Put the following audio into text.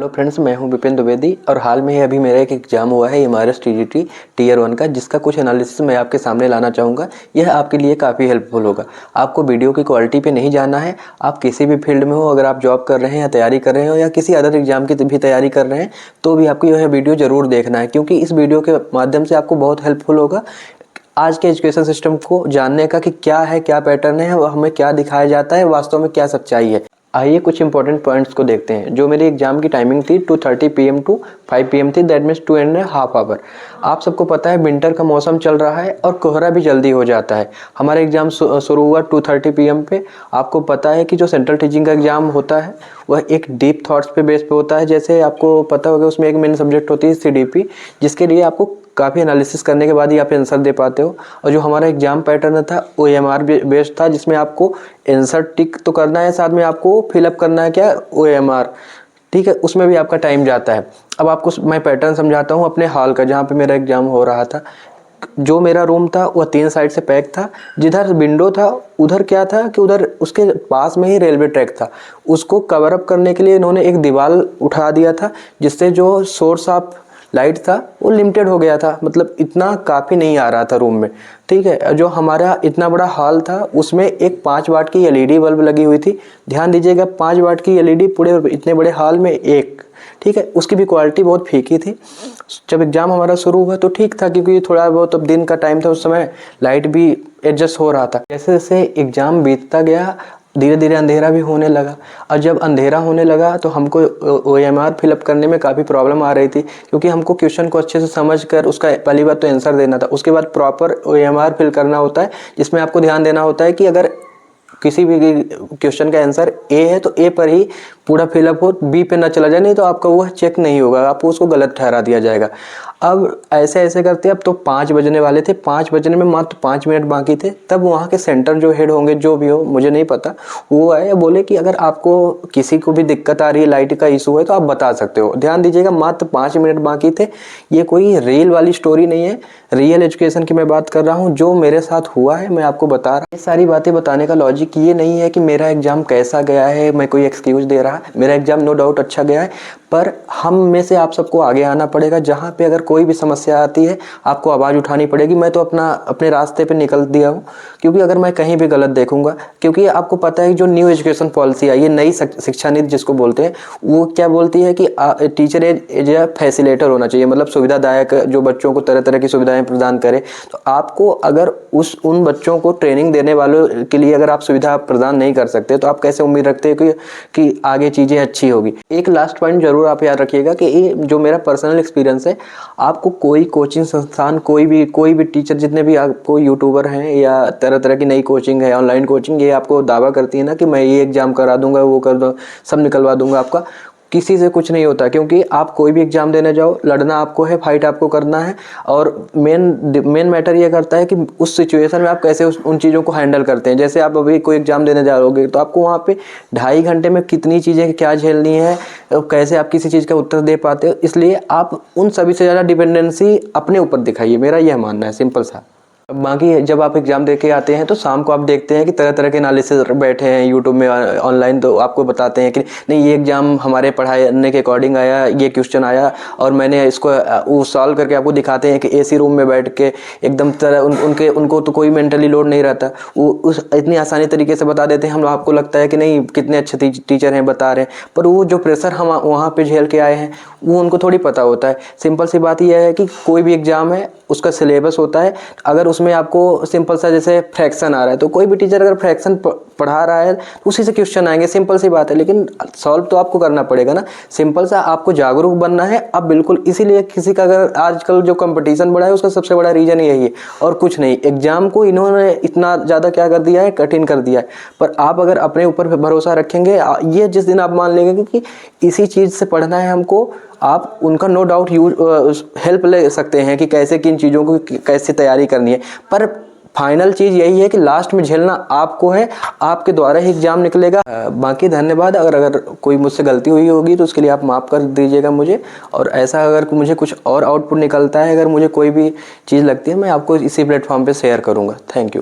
Hello friends, मैं हूं विपिन द्विवेदी और हाल में ही अभी मेरा एक एग्जाम हुआ है एमआरएस टीजीटी टीयर 1 का, जिसका कुछ एनालिसिस मैं आपके सामने लाना चाहूँगा। यह आपके लिए काफ़ी हेल्पफुल होगा। आपको वीडियो की क्वालिटी पे नहीं जाना है। आप किसी भी फील्ड में हो, अगर आप जॉब कर रहे हैं या तैयारी कर रहे हो या किसी अदर एग्जाम की भी तैयारी कर रहे हैं, तो भी आपको यह वीडियो ज़रूर देखना है, क्योंकि इस वीडियो के माध्यम से आपको बहुत हेल्पफुल होगा आज के एजुकेशन सिस्टम को जानने का कि क्या है, क्या पैटर्न है और हमें क्या दिखाया जाता है, वास्तव में क्या सच्चाई है। आइए कुछ इंपॉर्टेंट पॉइंट्स को देखते हैं। जो मेरी एग्जाम की टाइमिंग थी 2:30 PM टू 5 PM थी, दैट मीन्स 2.5 आवर। आप सबको पता है विंटर का मौसम चल रहा है और कोहरा भी जल्दी हो जाता है। हमारा एग्जाम शुरू हुआ 2:30 PM पे। आपको पता है कि जो सेंट्रल टीचिंग का एग्जाम होता है वह एक डीप थॉट्स पे बेस पे होता है। जैसे आपको पता होगा उसमें एक मेन सब्जेक्ट होती है CDP, जिसके लिए आपको काफ़ी एनालिसिस करने के बाद ही आप आंसर दे पाते हो। और जो हमारा एग्जाम पैटर्न था वो OMR बेस्ड था, जिसमें आपको आंसर टिक तो करना है, साथ में आपको फिलअप करना है क्या, OMR। ठीक है, उसमें भी आपका टाइम जाता है। अब आपको मैं पैटर्न समझाता हूँ अपने हॉल का, जहाँ पे मेरा एग्जाम हो रहा था। जो मेरा रूम था वह 3 साइड से पैक था। जिधर विंडो था उधर क्या था कि उधर उसके पास में ही रेलवे ट्रैक था। उसको कवर अप करने के लिए इन्होंने एक दीवार उठा दिया था, जिससे जो सोर्स ऑफ लाइट था वो लिमिटेड हो गया था, मतलब इतना काफ़ी नहीं आ रहा था रूम में। ठीक है, जो हमारा इतना बड़ा हॉल था उसमें एक 5 वाट की LED बल्ब लगी हुई थी। ध्यान दीजिएगा, 5 वाट की LED पूरे इतने बड़े हॉल में एक। ठीक है, उसकी भी क्वालिटी बहुत फीकी थी। जब एग्ज़ाम हमारा शुरू हुआ तो ठीक था, क्योंकि थोड़ा बहुत अब दिन का टाइम था, उस समय लाइट भी एडजस्ट हो रहा था। जैसे जैसे एग्ज़ाम बीतता गया धीरे धीरे अंधेरा भी होने लगा। और जब अंधेरा होने लगा तो हमको OMR फिलअप करने में काफ़ी प्रॉब्लम आ रही थी, क्योंकि हमको क्वेश्चन को अच्छे से समझ कर उसका पहली बात तो आंसर देना था। उसके बाद प्रॉपर OMR फिल करना होता है, जिसमें आपको ध्यान देना होता है कि अगर किसी भी क्वेश्चन का आंसर A है तो A पर ही पूरा फिलअप हो, B पे ना चला जाए, नहीं तो आपका वह चेक नहीं होगा, आपको उसको गलत ठहरा दिया जाएगा। अब ऐसे ऐसे करते अब तो 5 बजने वाले थे। 5 बजने में मात्र 5 मिनट बाकी थे। तब वहाँ के सेंटर जो हेड होंगे, जो भी हो मुझे नहीं पता, वो आए बोले कि अगर आपको किसी को भी दिक्कत आ रही है, लाइट का इशू है, तो आप बता सकते हो। ध्यान दीजिएगा, मात्र 5 मिनट बाकी थे। ये कोई रील वाली स्टोरी नहीं है, रियल एजुकेशन की मैं बात कर रहा हूँ। जो मेरे साथ हुआ है मैं आपको बता रहा हूँ। ये सारी बातें बताने का लॉजिक ये नहीं है कि मेरा एग्जाम कैसा गया है, मैं कोई एक्सक्यूज दे रहा। मेरा एग्जाम नो डाउट अच्छा गया है, पर हम में से आप सबको आगे आना पड़ेगा। जहाँ पे अगर कोई भी समस्या आती है आपको आवाज़ उठानी पड़ेगी। मैं तो अपने रास्ते पे निकल दिया हूँ, क्योंकि अगर मैं कहीं भी गलत देखूंगा, क्योंकि आपको पता है जो न्यू एजुकेशन पॉलिसी आई है, नई शिक्षा नीति जिसको बोलते हैं, वो क्या बोलती है कि टीचर एज ए फैसिलेटर होना चाहिए, मतलब सुविधादायक, जो बच्चों को तरह तरह की सुविधाएं प्रदान करे। तो आपको अगर उन बच्चों को ट्रेनिंग देने वालों के लिए अगर आप सुविधा प्रदान नहीं कर सकते, तो आप कैसे उम्मीद रखते हैं कि आगे चीज़ें अच्छी होगी। एक लास्ट पॉइंट जरूर आप याद रखिएगा कि ये जो मेरा पर्सनल एक्सपीरियंस है, आपको कोई कोचिंग संस्थान, कोई भी टीचर, जितने भी आपको यूट्यूबर हैं या तरह तरह की नई कोचिंग है, ऑनलाइन कोचिंग, ये आपको दावा करती है ना कि मैं ये एग्जाम करा दूंगा, वो कर दूँ, सब निकलवा दूंगा आपका। किसी से कुछ नहीं होता, क्योंकि आप कोई भी एग्जाम देने जाओ, लड़ना आपको है, फाइट आपको करना है। और मेन मैटर ये करता है कि उस सिचुएशन में आप कैसे उन चीज़ों को हैंडल करते हैं। जैसे आप अभी कोई एग्जाम देने जाओगे तो आपको वहाँ पे 2.5 घंटे में कितनी चीज़ें क्या झेलनी है, कैसे आप किसी चीज़ का उत्तर दे पाते हो। इसलिए आप उन सभी से ज़्यादा डिपेंडेंसी अपने ऊपर दिखाइए, मेरा यह मानना है, सिंपल सा। बाकी जब आप एग्जाम दे के आते हैं तो शाम को आप देखते हैं कि तरह तरह के एनालिसिस बैठे हैं यूट्यूब में ऑनलाइन, तो आपको बताते हैं कि नहीं, ये एग्जाम हमारे पढ़ाने के अकॉर्डिंग आया, ये क्वेश्चन आया और मैंने इसको वो सॉल्व करके आपको दिखाते हैं कि AC रूम में बैठ के एकदम उनको तो कोई मेंटली लोड नहीं रहता, वो उस इतनी आसानी तरीके से बता देते हैं। हम आपको लगता है कि नहीं कितने अच्छे टीचर हैं, बता रहे हैं, पर वो जो प्रेशर हम वहाँ पर झेल के आए हैं वो उनको थोड़ी पता होता है। सिंपल सी बात यह है कि कोई भी एग्जाम है उसका सिलेबस होता है। अगर उसमें आपको सिंपल सा जैसे फ्रैक्शन आ रहा है, तो कोई भी टीचर अगर फ्रैक्शन पढ़ा रहा है तो उसी से क्वेश्चन आएंगे, सिंपल सी बात है। लेकिन सॉल्व तो आपको करना पड़ेगा ना, सिंपल सा आपको जागरूक बनना है। अब बिल्कुल इसीलिए किसी का अगर आजकल जो कंपटीशन बढ़ा है उसका सबसे बड़ा रीजन यही है और कुछ नहीं। एग्जाम को इन्होंने इतना ज़्यादा क्या कर दिया है, कठिन कर दिया है। पर आप अगर अपने ऊपर भरोसा रखेंगे, ये जिस दिन आप मान लेंगे कि इसी चीज़ से पढ़ना है हमको, आप उनका नो डाउट हेल्प ले सकते हैं कि कैसे किन चीज़ों को कैसे तैयारी करनी है। पर फाइनल चीज़ यही है कि लास्ट में झेलना आपको है, आपके द्वारा ही एग्जाम निकलेगा। बाकी धन्यवाद। अगर कोई मुझसे गलती हुई होगी तो उसके लिए आप माफ़ कर दीजिएगा मुझे। और ऐसा अगर मुझे कुछ और आउटपुट निकलता है, अगर मुझे कोई भी चीज़ लगती है, मैं आपको इसी प्लेटफॉर्म पे शेयर करूँगा। Thank you.